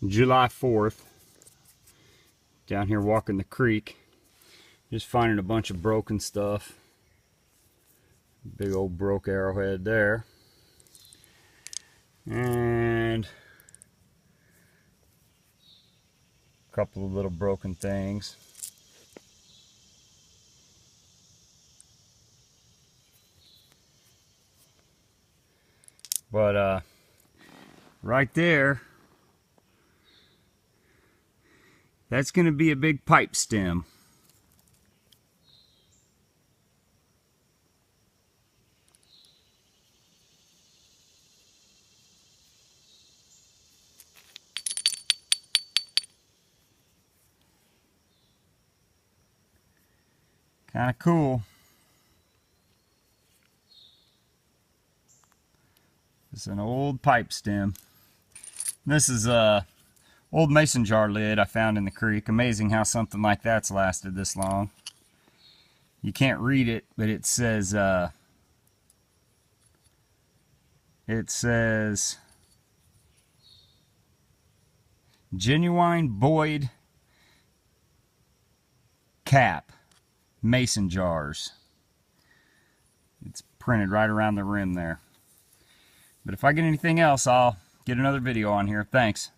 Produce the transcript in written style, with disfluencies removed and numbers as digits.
July 4th, down here walking the creek, just finding a bunch of broken stuff. Big old broke arrowhead there, and a couple of little broken things. But right there, that's going to be a big pipe stem. Kind of cool. It's an old pipe stem. This is a old mason jar lid I found in the creek. Amazing how something like that's lasted this long. You can't read it, but it says genuine Boyd cap mason jars. It's printed right around the rim there. But if I get anything else, I'll get another video on here. Thanks.